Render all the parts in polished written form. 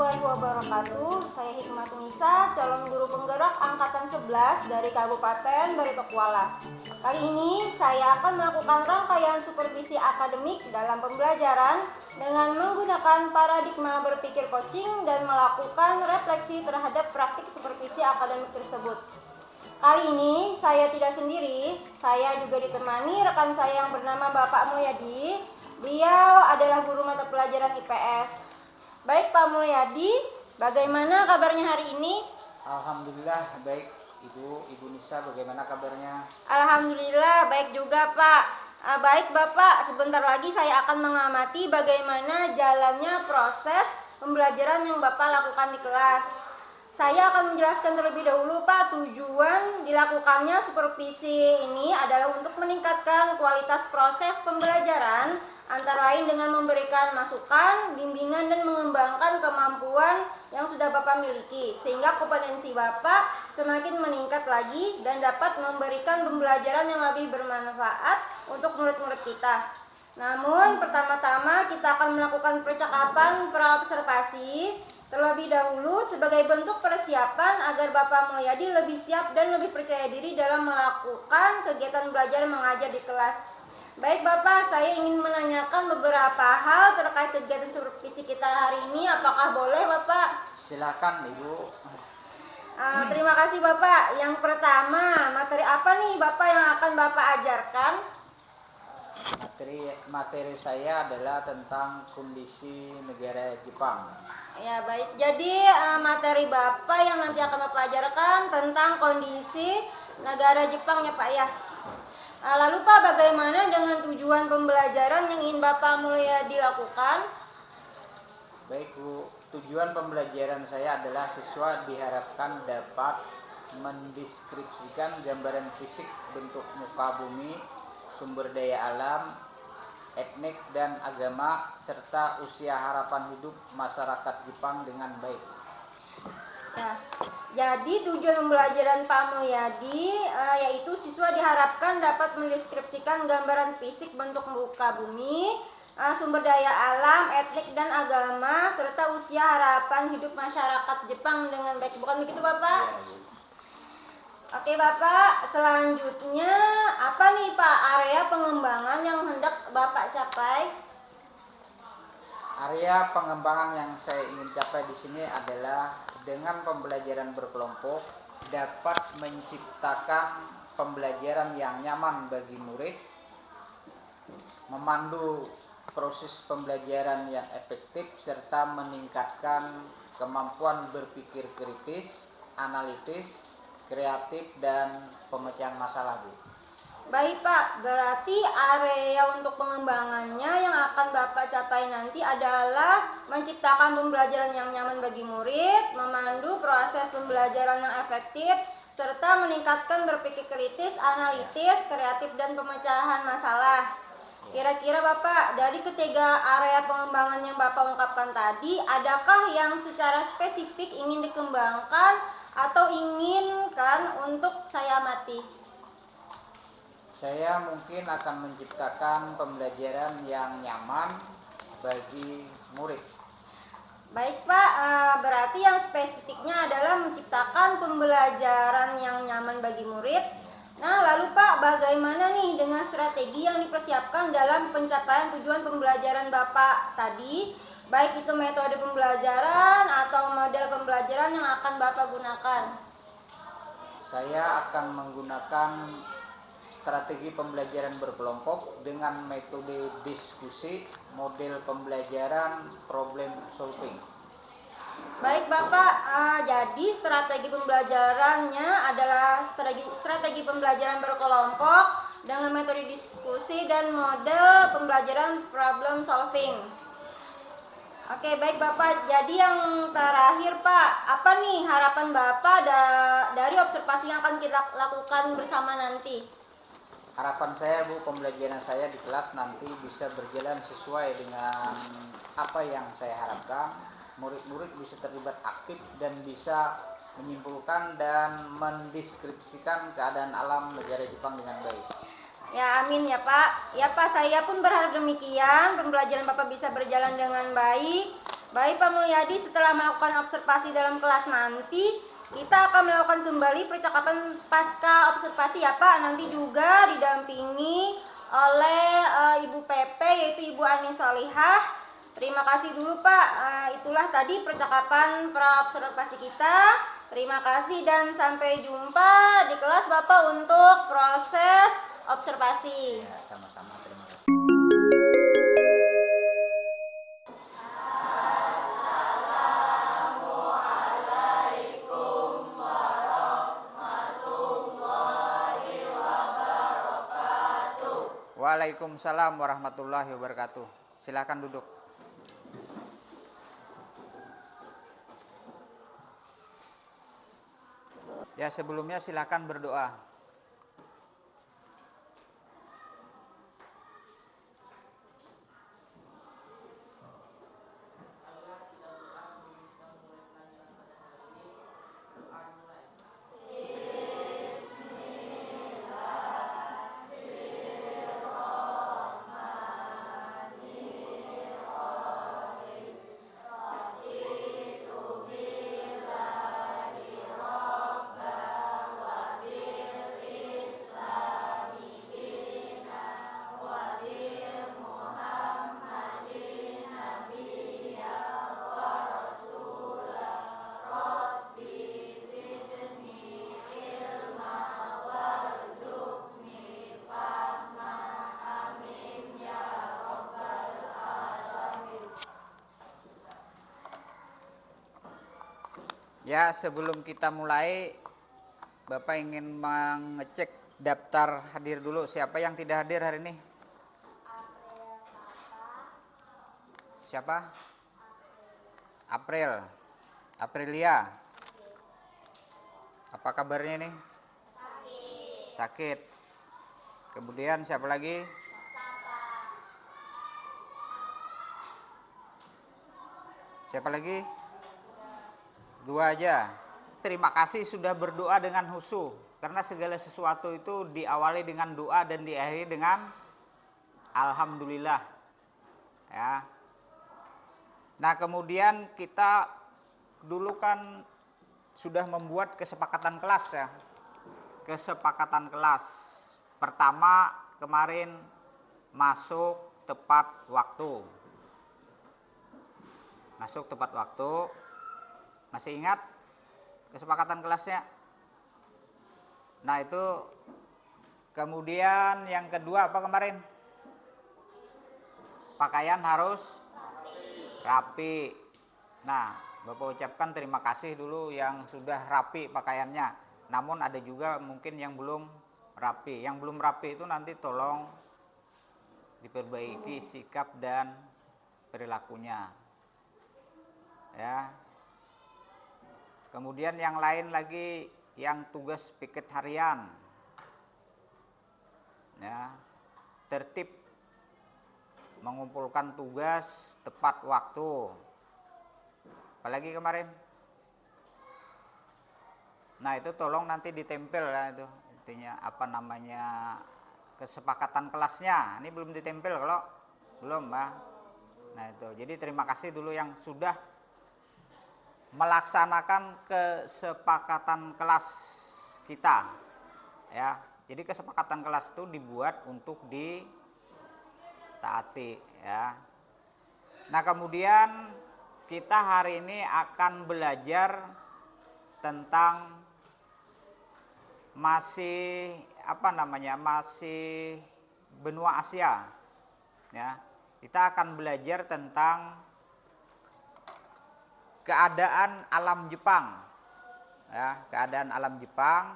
warahmatullahi wabarakatuh. Saya Hikmatunisa, calon guru penggerak angkatan 11 dari Kabupaten Baritokuala. Kali ini saya akan melakukan rangkaian supervisi akademik dalam pembelajaran dengan menggunakan paradigma berpikir coaching dan melakukan refleksi terhadap praktik supervisi akademik tersebut. Kali ini saya tidak sendiri, saya juga ditemani rekan saya yang bernama Bapak Mulyadi. Beliau adalah guru mata pelajaran IPS. Baik Pak Mulyadi, bagaimana kabarnya hari ini? Alhamdulillah baik Ibu Nisa, bagaimana kabarnya? Alhamdulillah baik juga Pak. Baik Bapak, sebentar lagi saya akan mengamati bagaimana jalannya proses pembelajaran yang Bapak lakukan di kelas. Saya akan menjelaskan terlebih dahulu Pak, tujuan dilakukannya supervisi ini adalah untuk meningkatkan kualitas proses pembelajaran, antara lain dengan memberikan masukan, bimbingan, dan mengembangkan kemampuan yang sudah Bapak miliki, sehingga kompetensi Bapak semakin meningkat lagi dan dapat memberikan pembelajaran yang lebih bermanfaat untuk murid-murid kita. Namun pertama-tama kita akan melakukan percakapan praobservasi terlebih dahulu sebagai bentuk persiapan agar Bapak Mulyadi lebih siap dan lebih percaya diri dalam melakukan kegiatan belajar mengajar di kelas. Baik Bapak, saya ingin menanyakan beberapa hal terkait kegiatan supervisi kita hari ini. Apakah boleh Bapak? Silakan Ibu. Terima kasih Bapak. Yang pertama, materi apa nih Bapak yang akan Bapak ajarkan? Materi saya adalah tentang kondisi negara Jepang. Ya baik, jadi materi Bapak yang nanti akan Bapak ajarkan tentang kondisi negara Jepang ya Pak ya. Lalu Pak, bagaimana dengan tujuan pembelajaran yang ingin Bapak Mulyadi lakukan? Baik Bu, tujuan pembelajaran saya adalah siswa diharapkan dapat mendeskripsikan gambaran fisik bentuk muka bumi, sumber daya alam, etnik dan agama, serta usia harapan hidup masyarakat Jepang dengan baik. Nah, jadi tujuan pembelajaran Pak Mulyadi yaitu siswa diharapkan dapat mendeskripsikan gambaran fisik bentuk muka bumi, sumber daya alam, etnik dan agama, serta usia harapan hidup masyarakat Jepang dengan baik. Bukan begitu Bapak? Ya, Oke Bapak, selanjutnya apa nih Pak area pengembangan yang hendak Bapak capai? Area pengembangan yang saya ingin capai di sini adalah dengan pembelajaran berkelompok dapat menciptakan pembelajaran yang nyaman bagi murid, memandu proses pembelajaran yang efektif, serta meningkatkan kemampuan berpikir kritis, analitis, kreatif, dan pemecahan masalah, Bu. Baik Pak, berarti area untuk pengembangannya yang akan Bapak capai nanti adalah menciptakan pembelajaran yang nyaman bagi murid, memandu proses pembelajaran yang efektif, serta meningkatkan berpikir kritis, analitis, kreatif, dan pemecahan masalah. Kira-kira Bapak, dari ketiga area pengembangan yang Bapak ungkapkan tadi, adakah yang secara spesifik ingin dikembangkan atau inginkan untuk saya amati? Saya mungkin akan menciptakan pembelajaran yang nyaman bagi murid. Baik Pak, berarti yang spesifiknya adalah menciptakan pembelajaran yang nyaman bagi murid. Nah lalu Pak, bagaimana nih dengan strategi yang dipersiapkan dalam pencapaian tujuan pembelajaran Bapak tadi? Baik itu metode pembelajaran atau model pembelajaran yang akan Bapak gunakan. Saya akan menggunakan strategi pembelajaran berkelompok dengan metode diskusi, model pembelajaran problem solving. Baik Bapak, jadi strategi pembelajarannya adalah strategi pembelajaran berkelompok dengan metode diskusi dan model pembelajaran problem solving. Oke baik Bapak, jadi yang terakhir Pak, apa nih harapan Bapak dari observasi yang akan kita lakukan bersama nanti? Harapan saya Bu, pembelajaran saya di kelas nanti bisa berjalan sesuai dengan apa yang saya harapkan. Murid-murid bisa terlibat aktif dan bisa menyimpulkan dan mendeskripsikan keadaan alam negara Jepang dengan baik. Ya amin ya Pak. Ya Pak, saya pun berharap demikian pembelajaran Bapak bisa berjalan dengan baik. Baik Pak Mulyadi, setelah melakukan observasi dalam kelas nanti, kita akan melakukan kembali percakapan pasca observasi ya Pak. Nanti juga didampingi oleh Ibu PP, yaitu Ibu Ani Solihah. Terima kasih dulu Pak. Itulah tadi percakapan pra observasi kita. Terima kasih dan sampai jumpa di kelas Bapak untuk proses observasi. Ya, sama-sama, terima kasih. Waalaikumsalam warahmatullahi wabarakatuh. Silakan duduk. Ya, sebelumnya silakan berdoa. Ya, sebelum kita mulai, Bapak ingin mengecek daftar hadir dulu. Siapa yang tidak hadir hari ini? Siapa? April. Aprilia. Apa kabarnya nih? Sakit. Kemudian siapa lagi? Siapa lagi? Dua aja. Terima kasih sudah berdoa dengan khusyuk, karena segala sesuatu itu diawali dengan doa dan diakhiri dengan alhamdulillah. Ya. Nah, kemudian kita dulu kan sudah membuat kesepakatan kelas ya. Kesepakatan kelas. Pertama kemarin masuk tepat waktu. Masuk tepat waktu. Masih ingat kesepakatan kelasnya? Nah, itu kemudian yang kedua apa kemarin? Pakaian harus rapi. Nah, Bapak ucapkan terima kasih dulu yang sudah rapi pakaiannya. Namun ada juga mungkin yang belum rapi. Yang belum rapi itu nanti tolong diperbaiki sikap dan perilakunya. Ya. Kemudian yang lain lagi yang tugas piket harian. Ya. Tertib mengumpulkan tugas tepat waktu. Apalagi kemarin? Nah, itu tolong nanti ditempel ya itu. Intinya apa namanya? Kesepakatan kelasnya. Ini belum ditempel kalau belum, ya. Nah, itu. Jadi terima kasih dulu yang sudah melaksanakan kesepakatan kelas kita, ya. Jadi kesepakatan kelas itu dibuat untuk ditaati, ya. Nah, kemudian kita hari ini akan belajar tentang masih benua Asia, ya. Kita akan belajar tentang keadaan alam Jepang, ya, keadaan alam Jepang.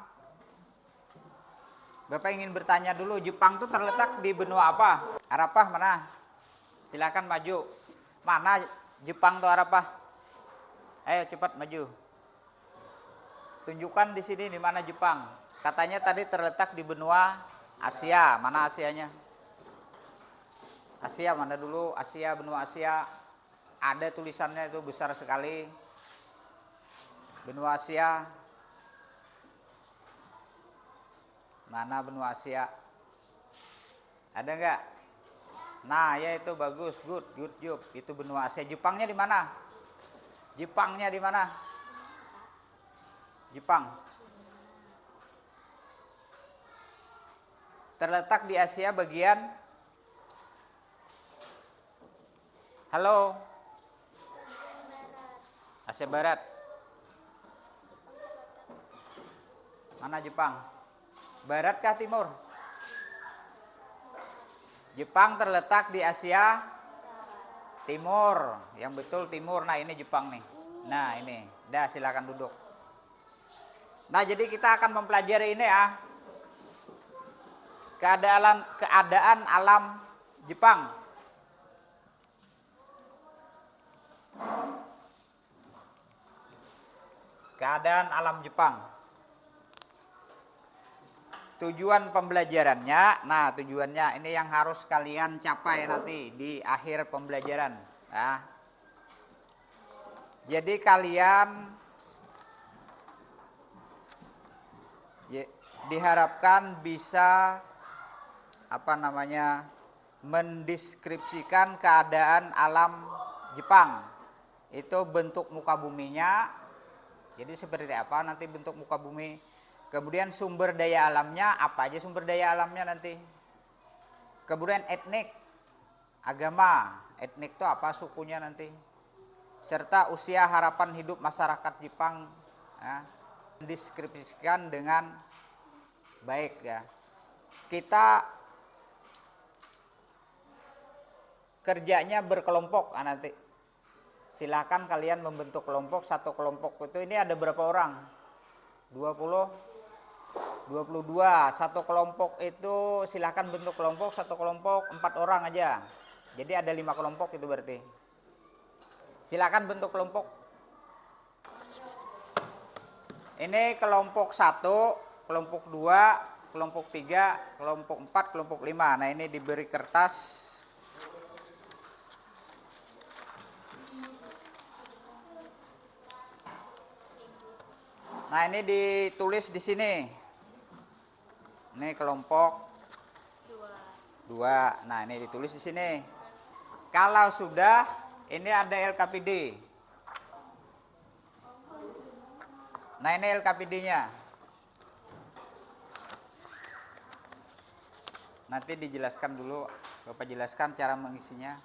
Bapak ingin bertanya dulu, Jepang itu terletak di benua apa? Arafah mana? Silakan maju. Mana Jepang itu Arafah? Ayo cepat maju. Tunjukkan di sini di mana Jepang. Katanya tadi terletak di benua Asia. Mana Asianya? Asia mana dulu? Asia, benua Asia. Ada tulisannya itu besar sekali. Benua Asia. Mana benua Asia? Ada enggak? Nah, ya itu bagus, good job. Itu benua Asia. Jepangnya di mana? Jepangnya di mana? Jepang. Terletak di Asia bagian. Halo. Asia Barat. Mana Jepang? Barat kah timur? Jepang terletak di Asia Timur. Yang betul timur. Nah, ini Jepang nih. Nah, ini. Dah, silakan duduk. Nah, jadi kita akan mempelajari ini ya. Keadaan alam Jepang. Keadaan alam Jepang. Tujuan pembelajarannya, nah tujuannya ini yang harus kalian capai nanti di akhir pembelajaran. Nah, jadi kalian diharapkan bisa mendeskripsikan keadaan alam Jepang. Itu bentuk muka buminya. Jadi seperti apa nanti bentuk muka bumi. Kemudian sumber daya alamnya, apa aja sumber daya alamnya nanti. Kemudian etnik, agama, etnik itu apa sukunya nanti. Serta usia harapan hidup masyarakat Jepang ya, mendeskripsikan dengan baik ya. Kita kerjanya berkelompok nanti. Silakan kalian membentuk kelompok. Satu kelompok itu ini ada berapa orang? 22. Satu kelompok itu silakan bentuk kelompok. Satu kelompok 4 orang aja. Jadi ada 5 kelompok itu berarti. Silakan bentuk kelompok. Ini kelompok 1, kelompok 2, kelompok 3, kelompok 4, kelompok 5. Nah, ini diberi kertas. Nah, ini ditulis di sini. Ini kelompok 2. Nah, ini ditulis di sini. Kalau sudah, ini ada LKPD. Nah, ini LKPD-nya. Nanti dijelaskan dulu, Bapak jelaskan cara mengisinya.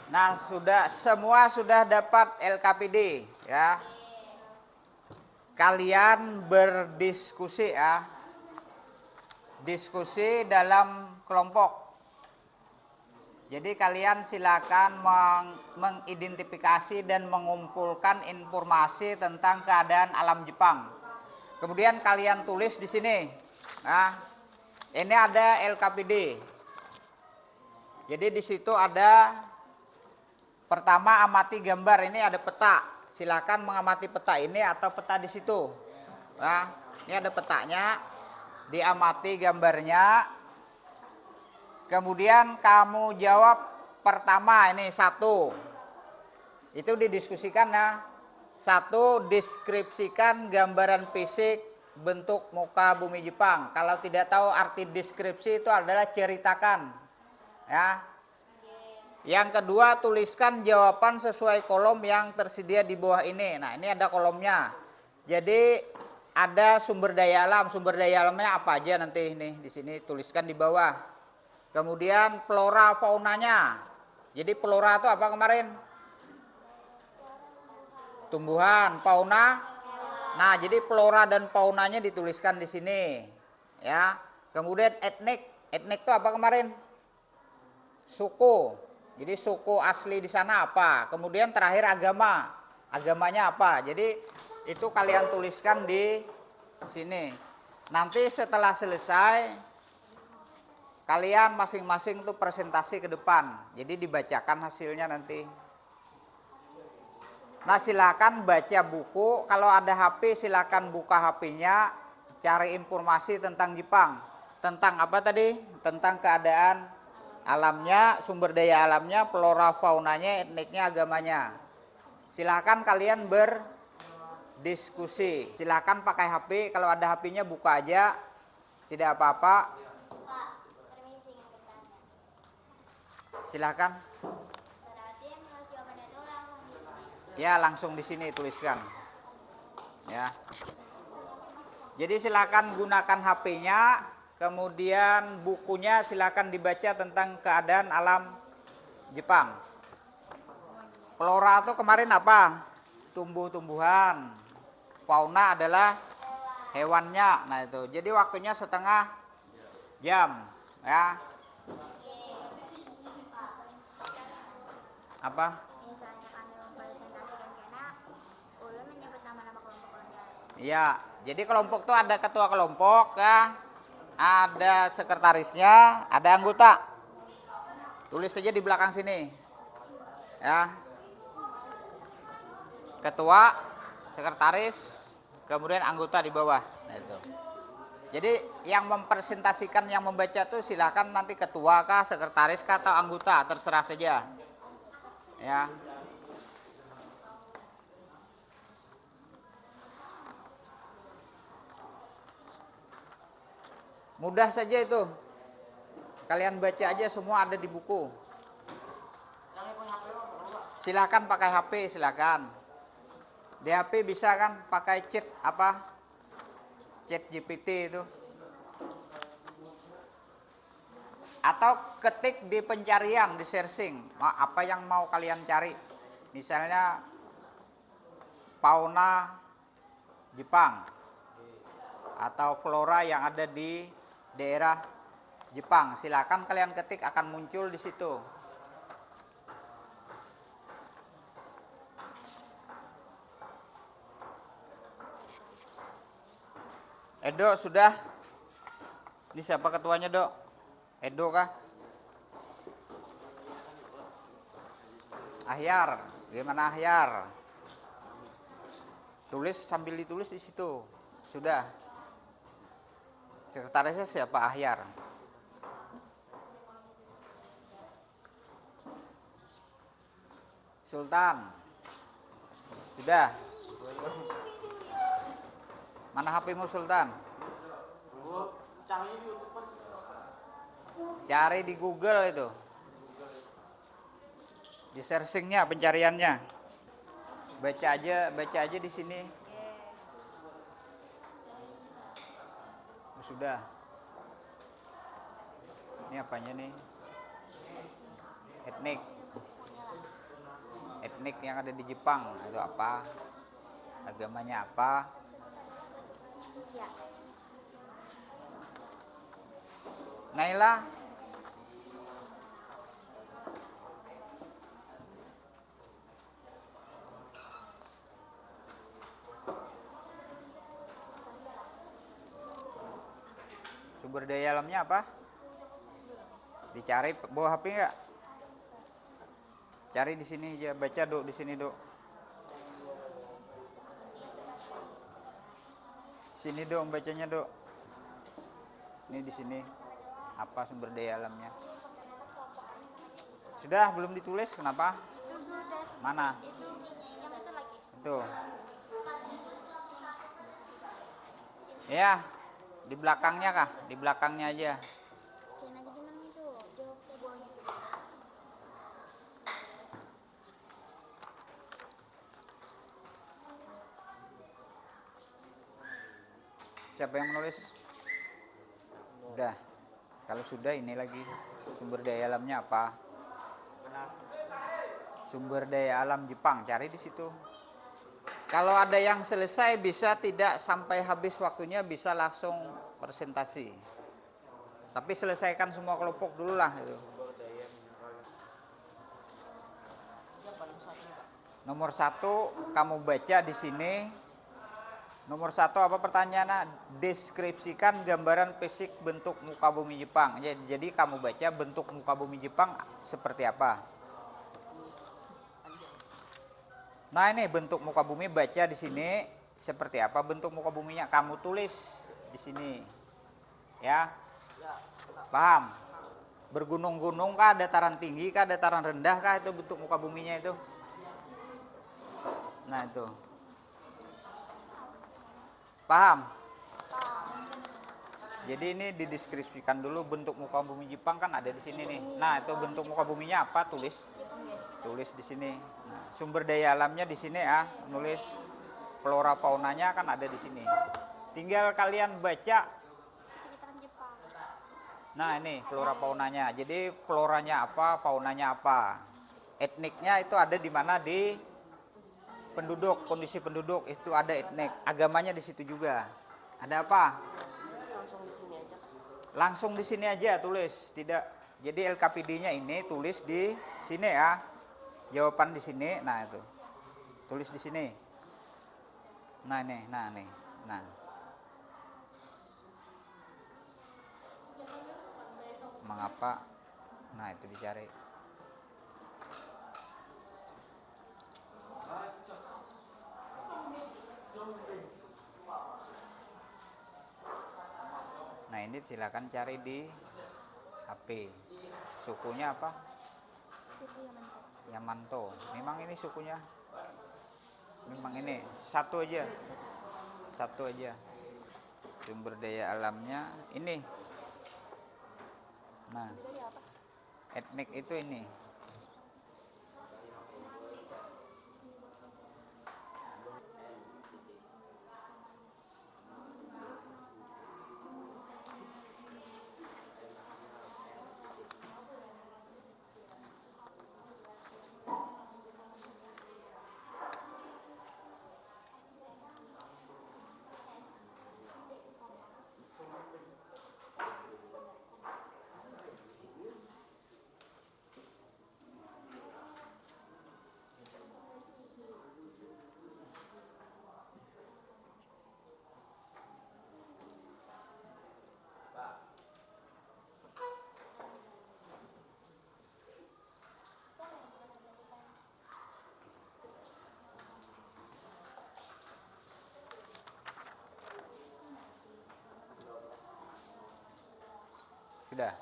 Nah, semua sudah dapat LKPD ya. Kalian berdiskusi ya. Diskusi dalam kelompok. Jadi kalian silakan mengidentifikasi dan mengumpulkan informasi tentang keadaan alam Jepang. Kemudian kalian tulis di sini. Nah, ini ada LKPD. Jadi di situ ada pertama amati gambar, ini ada peta. Silakan mengamati peta ini atau peta di situ. Nah, ini ada petanya. Diamati gambarnya. Kemudian kamu jawab pertama ini 1. Itu didiskusikan ya. 1, deskripsikan gambaran fisik bentuk muka bumi Jepang. Kalau tidak tahu arti deskripsi itu adalah ceritakan. Ya. Yang kedua, tuliskan jawaban sesuai kolom yang tersedia di bawah ini. Nah, ini ada kolomnya. Jadi ada sumber daya alam. Sumber daya alamnya apa aja nanti ini di sini tuliskan di bawah. Kemudian flora faunanya. Jadi flora itu apa kemarin? Tumbuhan, fauna. Nah, jadi flora dan faunanya dituliskan di sini. Ya. Kemudian etnik. Etnik itu apa kemarin? Suku. Jadi suku asli di sana apa? Kemudian terakhir agama. Agamanya apa? Jadi itu kalian tuliskan di sini. Nanti setelah selesai kalian masing-masing tuh presentasi ke depan. Jadi dibacakan hasilnya nanti. Nah, silakan baca buku. Kalau ada HP silakan buka HP-nya, cari informasi tentang Jepang. Tentang apa tadi? Tentang keadaan alamnya, sumber daya alamnya, flora faunanya, etniknya, agamanya. Silahkan kalian berdiskusi. Silahkan pakai HP, kalau ada HP-nya buka aja, tidak apa-apa. Pak, permisi ingin bertanya. Silahkan. Berarti yang harus jawabannya itu langsung di sini. Ya, langsung di sini tuliskan. Ya. Jadi silakan gunakan HP-nya, kemudian bukunya silakan dibaca tentang keadaan alam Jepang. Flora itu kemarin apa? Tumbuh-tumbuhan. Fauna adalah hewannya. Nah itu. Jadi waktunya setengah jam, ya. Apa? Misalnya kami mempresentasikan kena, ulun menyebut nama-nama kelompok-kelompok. Iya, jadi kelompok itu ada ketua kelompok ya, ada sekretarisnya, ada anggota. Tulis saja di belakang sini. Ya. Ketua, sekretaris, kemudian anggota di bawah. Nah, itu. Jadi yang mempresentasikan, yang membaca itu silakan nanti ketua kah, sekretaris kah, atau anggota, terserah saja. Ya. Mudah saja itu. Kalian baca aja, semua ada di buku. Silakan pakai HP, silakan. Di HP bisa kan pakai chat apa? Chat GPT itu. Atau ketik di pencarian, di searching, apa yang mau kalian cari. Misalnya fauna Jepang atau flora yang ada di daerah Jepang. Silakan kalian ketik, akan muncul di situ. Edo sudah? Ini siapa ketuanya, Dok? Edo kah? Ahyar, gimana Ahyar? Tulis sambil ditulis di situ. Sudah. Sekretarisnya siapa? Ahyar. Sultan. Sudah. Mana HP-mu Sultan? Cari di Google itu. Di searchingnya, pencariannya. Baca aja di sini. Sudah. Ini apanya nih? Etnik yang ada di Jepang itu apa? Agamanya apa? Ya. Naila. Sumber daya alamnya apa? Dicari bawa HP enggak? Cari di sini aja, baca Dok, di sini Dok. Sini Dok, bacanya Dok. Ini di sini. Apa sumber daya alamnya? Sudah belum ditulis, kenapa? Itu sudah. Mana? Itu yang itu lagi. Itu. Ya, di belakangnya kah? Di belakangnya aja. Kena aja gimana itu? Jauh ke bawahnya itu. Siapa yang menulis? Udah. Kalau sudah ini lagi. Sumber daya alamnya apa? Sumber daya alam Jepang, cari di situ. Kalau ada yang selesai bisa tidak sampai habis waktunya, bisa langsung presentasi. Tapi selesaikan semua kelompok dulu lah itu. Nomor 1 kamu baca di sini. Nomor 1 apa pertanyaannya? Deskripsikan gambaran fisik bentuk muka bumi Jepang. Jadi kamu baca bentuk muka bumi Jepang seperti apa. Nah ini bentuk muka bumi, baca di sini seperti apa bentuk muka buminya. Kamu tulis di sini, ya. Paham? Bergunung-gunung kah, dataran tinggi kah, dataran rendah kah itu bentuk muka buminya itu? Nah itu. Paham? Jadi ini dideskripsikan dulu bentuk muka bumi Jepang kan ada di sini nih. Nah, itu bentuk muka buminya apa? Tulis di sini. Nah, sumber daya alamnya di sini ya, nulis flora faunanya kan ada di sini. Tinggal kalian baca. Sekitaran Jepang. Nah, ini flora faunanya. Jadi floranya apa, faunanya apa. Etniknya itu ada di mana? Di penduduk, kondisi penduduk itu ada etnik. Agamanya di situ juga. Ada apa? Langsung di sini aja tulis, tidak. Jadi LKPD-nya ini tulis di sini ya. Jawaban di sini. Nah, itu. Tulis di sini. Nah, ini, nih. Nah. Mengapa? Nah, itu dicari. Nah, ini silakan cari di HP. Sukunya apa? Suku Yamato. Yamato. Memang ini sukunya? Memang ini. Satu aja. Sumber daya alamnya ini. Nah, etnik itu ini. Sudah?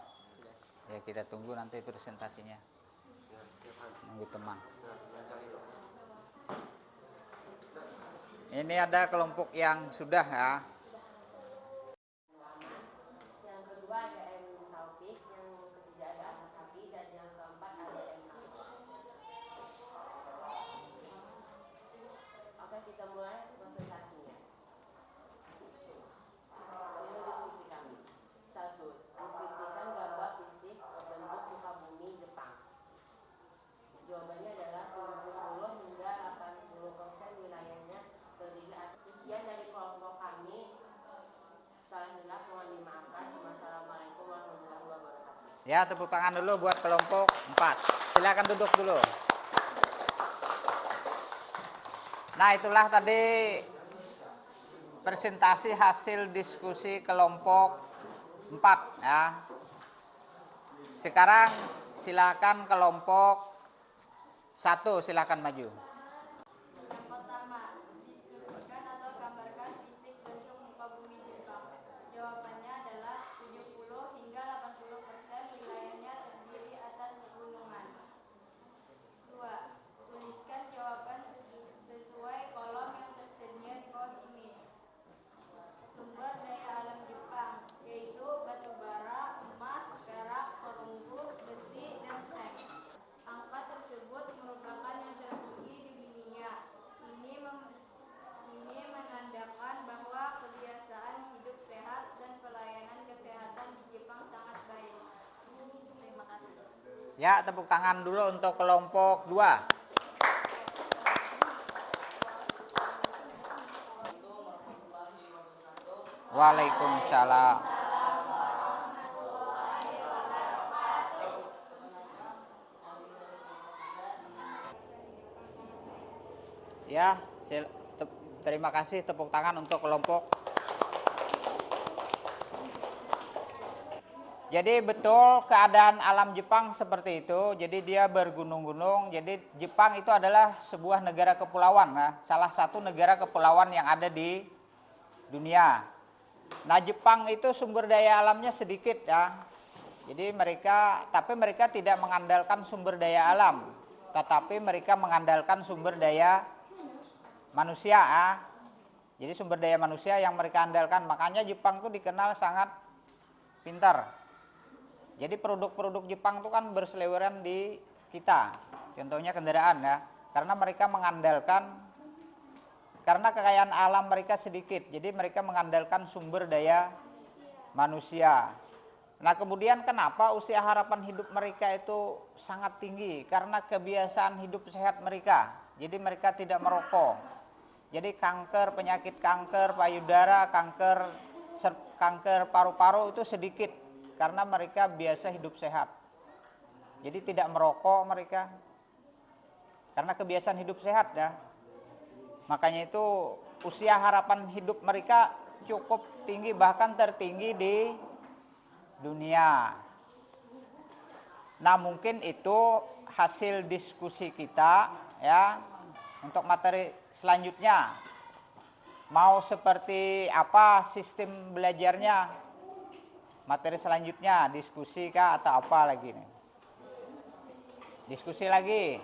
Ya, kita tunggu nanti presentasinya. Nunggu teman. Ini ada kelompok yang sudah ya. Yang kedua ada M. Taufik, yang ketiga ada Ashabi, dan yang keempat ada M. Oke, kita mulai presentasinya. Ini diskusi kami. 1. Deskripsikan gambar fisik bentuk muka bumi Jepang. Jawabannya adalah 70 hingga 80% wilayahnya terdiri atas. Sekian dari kelompok kami. Salah hilaf mohon dimaafkan. Wassalamualaikum warahmatullahi wabarakatuh. Ya, tepuk tangan dulu buat kelompok 4. Silakan duduk dulu. Nah, itulah tadi presentasi hasil diskusi kelompok 4 ya. Sekarang silakan kelompok 1, silakan maju. Yang pertama, deskripsikan atau gambarkan fisik bentuk muka bumi Jepang. Jawabannya adalah 70 hingga 80% wilayahnya terdiri atas pegunungan. 2. Tuliskan jawaban sesuai kolom yang tersedia di bawah ini. Sumber daya alam Jepang, yaitu batu bara, emas, perak, perunggu, besi, dan seng. Angka tersebut merupakan yang tertinggi di dunia. Ini menandakan bahwa kebiasaan hidup sehat dan pelayanan kesehatan di Jepang sangat baik. Terima kasih. Ya, tepuk tangan dulu untuk kelompok 2. Waalaikumsalam. Ya, terima kasih, tepuk tangan untuk kelompok. Jadi betul keadaan alam Jepang seperti itu. Jadi dia bergunung-gunung. Jadi Jepang itu adalah sebuah negara kepulauan, nah, salah satu negara kepulauan yang ada di dunia. Nah, Jepang itu sumber daya alamnya sedikit ya. Jadi tapi mereka tidak mengandalkan sumber daya alam, tetapi mereka mengandalkan sumber daya manusia. Jadi sumber daya manusia yang mereka andalkan, makanya Jepang itu dikenal sangat pintar. Jadi produk-produk Jepang itu kan berseliweran di kita, contohnya kendaraan ya, karena mereka mengandalkan, karena kekayaan alam mereka sedikit, jadi mereka mengandalkan sumber daya manusia. Nah kemudian kenapa usia harapan hidup mereka itu sangat tinggi? Karena kebiasaan hidup sehat mereka. Jadi mereka tidak merokok. Jadi penyakit kanker payudara, kanker paru-paru itu sedikit. Karena mereka biasa hidup sehat. Jadi tidak merokok mereka. Karena kebiasaan hidup sehat ya. Makanya itu usia harapan hidup mereka cukup tinggi, bahkan tertinggi di dunia. Nah mungkin itu hasil diskusi kita ya. Untuk materi selanjutnya mau seperti apa sistem belajarnya, materi selanjutnya diskusi kah atau apa lagi nih? Diskusi lagi.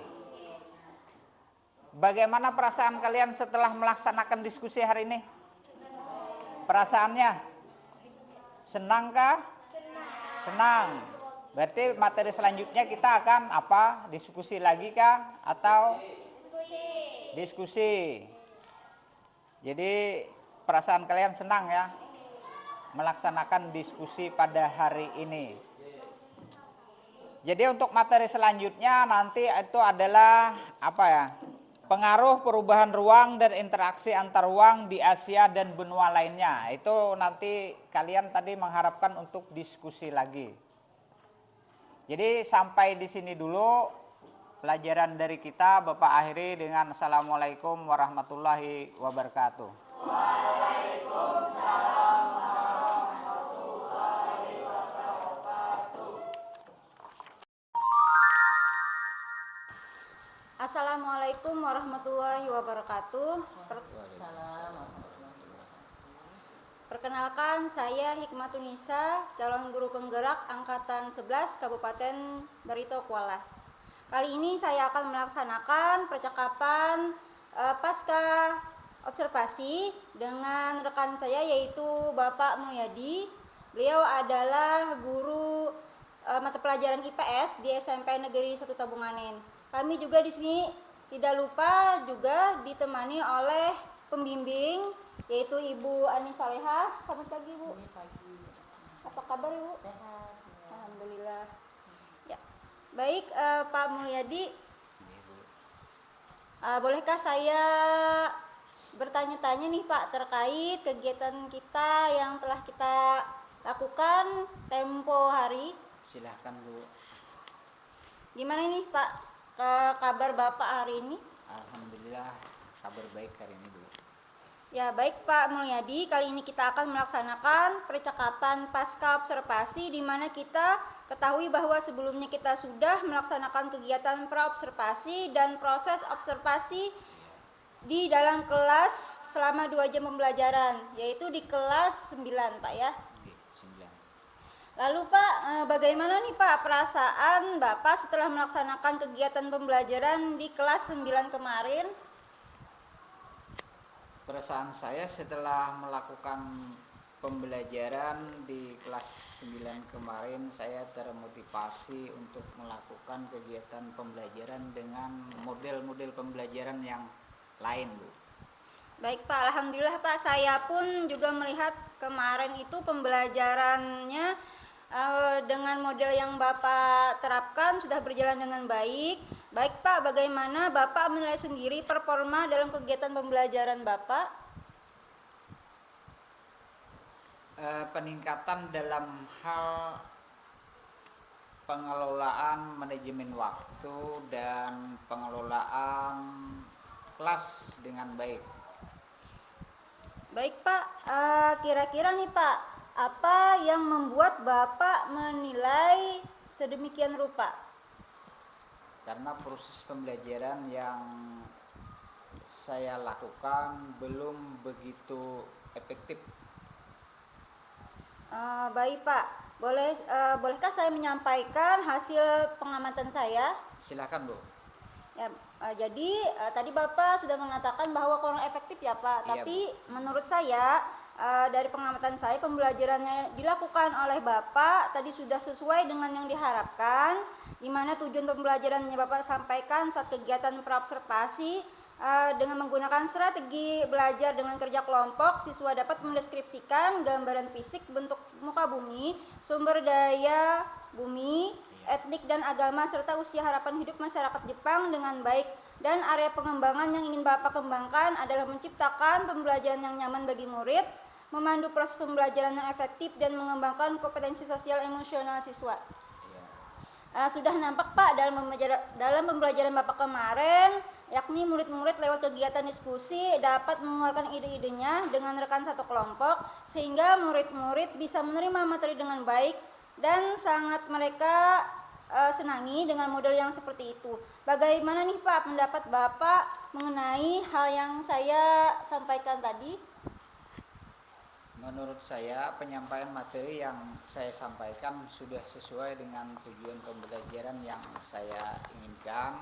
Bagaimana perasaan kalian setelah melaksanakan diskusi hari ini? Perasaannya senang kah? Senang. Berarti materi selanjutnya kita akan apa? Diskusi lagi kah? Atau diskusi. Jadi perasaan kalian senang ya melaksanakan diskusi pada hari ini. Jadi untuk materi selanjutnya nanti itu adalah apa ya? Pengaruh perubahan ruang dan interaksi antar ruang di Asia dan benua lainnya. Itu nanti kalian tadi mengharapkan untuk diskusi lagi. Jadi sampai di sini dulu pelajaran dari kita. Bapak akhiri dengan Assalamualaikum warahmatullahi wabarakatuh. Waalaikumsalam warahmatullahi wabarakatuh. Assalamualaikum warahmatullahi wabarakatuh. Perkenalkan, saya Hikmatunisa, calon guru penggerak angkatan 11 Kabupaten Barito Kuala. Kali ini saya akan melaksanakan percakapan pasca observasi dengan rekan saya yaitu Bapak Mulyadi. Beliau adalah guru mata pelajaran IPS di SMP Negeri 1 Tabunganen. Kami juga di sini tidak lupa juga ditemani oleh pembimbing yaitu Ibu Ani Salehah. Selamat pagi, Bu. Pagi. Apa kabar, Ibu? Sehat. Alhamdulillah. Ya. Baik, Pak Mulyadi. Bolehkah saya bertanya-tanya nih Pak terkait kegiatan kita yang telah kita lakukan tempo hari? Silahkan Bu. Gimana nih Pak kabar Bapak hari ini? Alhamdulillah kabar baik hari ini Bu. Ya baik Pak Mulyadi, kali ini kita akan melaksanakan percakapan pasca observasi di mana kita ketahui bahwa sebelumnya kita sudah melaksanakan kegiatan pra-observasi dan proses observasi di dalam kelas selama 2 jam pembelajaran, yaitu di kelas 9 Pak ya. 9. Lalu Pak, bagaimana nih Pak perasaan Bapak setelah melaksanakan kegiatan pembelajaran di kelas 9 kemarin? Perasaan saya setelah melakukan pembelajaran di kelas 9 kemarin, saya termotivasi untuk melakukan kegiatan pembelajaran dengan model-model pembelajaran yang lain Bu. Baik Pak, Alhamdulillah Pak, saya pun juga melihat kemarin itu pembelajarannya dengan model yang Bapak terapkan sudah berjalan dengan baik. Baik Pak, bagaimana Bapak menilai sendiri performa dalam kegiatan pembelajaran Bapak? Peningkatan dalam hal pengelolaan manajemen waktu dan pengelolaan kelas dengan baik. Baik Pak, kira-kira nih Pak, apa yang membuat Bapak menilai sedemikian rupa? Karena proses pembelajaran yang saya lakukan belum begitu efektif. Baik Pak, Bolehkah saya menyampaikan hasil pengamatan saya? Silakan Bu. Ya, jadi tadi Bapak sudah mengatakan bahwa kurang efektif ya Pak. Iya, Tapi menurut saya dari pengamatan saya pembelajaran yang dilakukan oleh Bapak tadi sudah sesuai dengan yang diharapkan, di mana tujuan pembelajaran yang Bapak sampaikan saat kegiatan praobservasi dengan menggunakan strategi belajar dengan kerja kelompok, siswa dapat mendeskripsikan gambaran fisik bentuk muka bumi, sumber daya bumi, etnik dan agama serta usia harapan hidup masyarakat Jepang dengan baik, dan area pengembangan yang ingin Bapak kembangkan adalah menciptakan pembelajaran yang nyaman bagi murid, memandu proses pembelajaran yang efektif dan mengembangkan kompetensi sosial emosional siswa. Sudah nampak Pak dalam pembelajaran Bapak kemarin, yakni murid-murid lewat kegiatan diskusi dapat mengeluarkan ide-idenya dengan rekan satu kelompok sehingga murid-murid bisa menerima materi dengan baik dan sangat mereka senangi dengan model yang seperti itu. Bagaimana nih Pak pendapat Bapak mengenai hal yang saya sampaikan tadi? Menurut saya penyampaian materi yang saya sampaikan sudah sesuai dengan tujuan pembelajaran yang saya inginkan.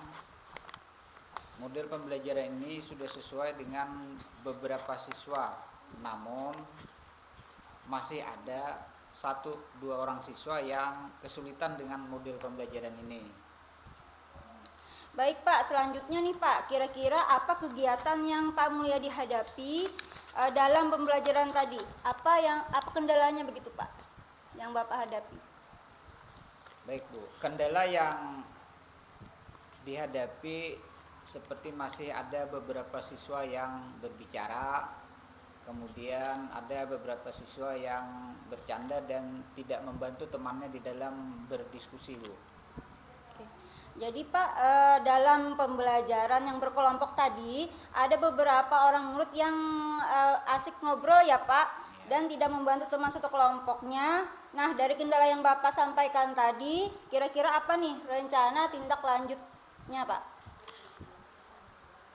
Model pembelajaran ini sudah sesuai dengan beberapa siswa, namun masih ada 1-2 orang siswa yang kesulitan dengan model pembelajaran ini. Baik Pak, selanjutnya nih Pak, kira-kira apa kegiatan yang Pak Mulyadi hadapi dalam pembelajaran tadi? Apa kendalanya begitu Pak yang Bapak hadapi? Baik Bu, kendala yang dihadapi seperti masih ada beberapa siswa yang berbicara, kemudian ada beberapa siswa yang bercanda dan tidak membantu temannya di dalam berdiskusi Bu. Jadi Pak, dalam pembelajaran yang berkelompok tadi ada beberapa orang murid yang asik ngobrol ya Pak, dan tidak membantu teman satu kelompoknya. Nah, dari kendala yang Bapak sampaikan tadi, kira-kira apa nih rencana tindak lanjutnya Pak?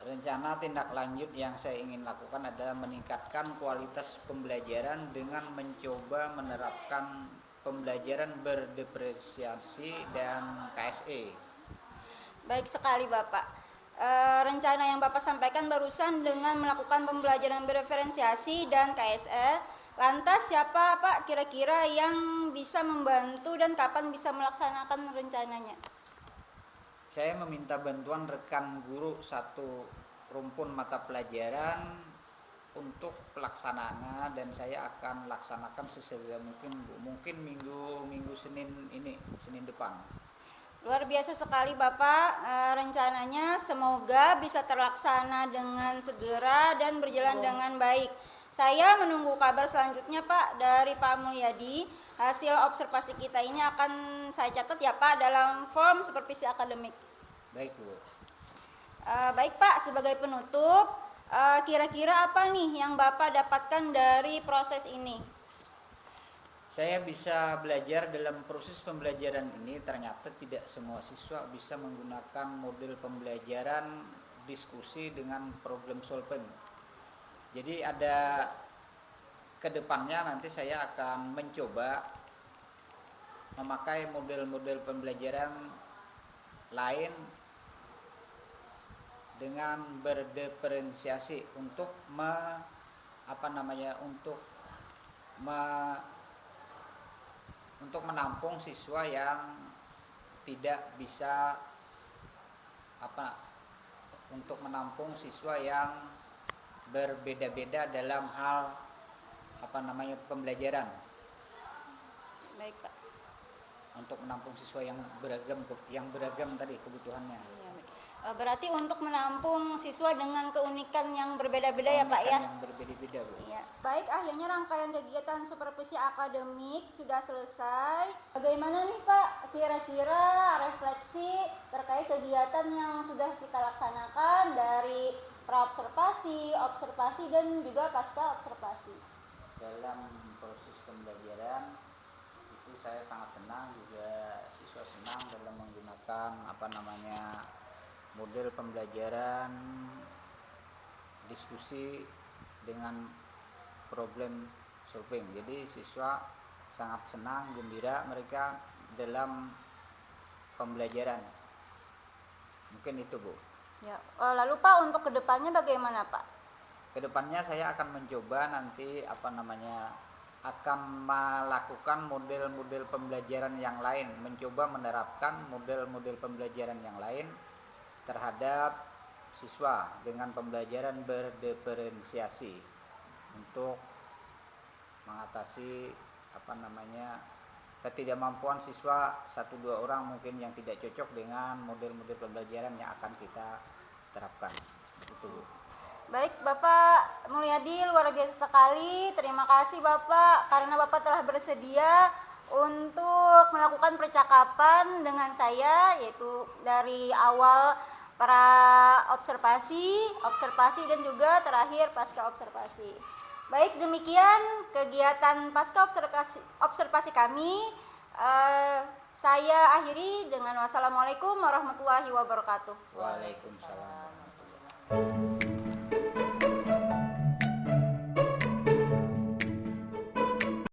Rencana tindak lanjut yang saya ingin lakukan adalah meningkatkan kualitas pembelajaran dengan mencoba menerapkan pembelajaran berdiferensiasi dan KSE. Baik sekali Bapak. Rencana yang Bapak sampaikan barusan dengan melakukan pembelajaran bereferensiasi dan KSE. Lantas siapa Pak kira-kira yang bisa membantu dan kapan bisa melaksanakan rencananya? Saya meminta bantuan rekan guru satu rumpun mata pelajaran untuk pelaksanaannya dan saya akan laksanakan sesegera mungkin Bu. Mungkin minggu Senin depan. Luar biasa sekali Bapak rencananya, semoga bisa terlaksana dengan segera dan berjalan dengan baik. Saya menunggu kabar selanjutnya Pak dari Pak Mulyadi. Hasil observasi kita ini akan saya catat ya Pak dalam form supervisi akademik. Baik Bu. Baik Pak, sebagai penutup, kira-kira apa nih yang Bapak dapatkan dari proses ini? Saya bisa belajar dalam proses pembelajaran ini, ternyata tidak semua siswa bisa menggunakan model pembelajaran diskusi dengan problem solving. Jadi ada kedepannya nanti saya akan mencoba memakai model-model pembelajaran lain dengan berdiferensiasi untuk untuk menampung siswa yang tidak bisa untuk menampung siswa yang berbeda-beda dalam hal pembelajaran. Baik Pak. Untuk menampung siswa yang beragam tadi kebutuhannya. Ya, baik. Berarti untuk menampung siswa dengan keunikan yang berbeda-beda ya Pak ya? Yang berbeda-beda Bu. Iya. Baik, akhirnya rangkaian kegiatan supervisi akademik sudah selesai. Bagaimana nih Pak kira-kira refleksi terkait kegiatan yang sudah kita laksanakan dari praobservasi, observasi dan juga pasca observasi? Dalam proses pembelajaran itu saya sangat senang, juga siswa senang dalam menggunakan model pembelajaran diskusi dengan problem solving. Jadi siswa sangat senang, gembira mereka dalam pembelajaran. Mungkin itu, Bu. Ya, lalu Pak untuk kedepannya bagaimana Pak? Kedepannya saya akan mencoba nanti akan melakukan model-model pembelajaran yang lain, mencoba menerapkan model-model pembelajaran yang lain terhadap siswa dengan pembelajaran berdiferensiasi untuk mengatasi ketidakmampuan siswa 1-2 orang mungkin yang tidak cocok dengan model-model pembelajaran yang akan kita terapkan. Itu, Bu. Baik Bapak Mulyadi, luar biasa sekali. Terima kasih Bapak karena Bapak telah bersedia untuk melakukan percakapan dengan saya, yaitu dari awal para observasi dan juga terakhir pasca observasi. Baik, demikian kegiatan pasca observasi kami. Saya akhiri dengan wassalamualaikum warahmatullahi wabarakatuh. Waalaikumsalam warahmatullahi wabarakatuh.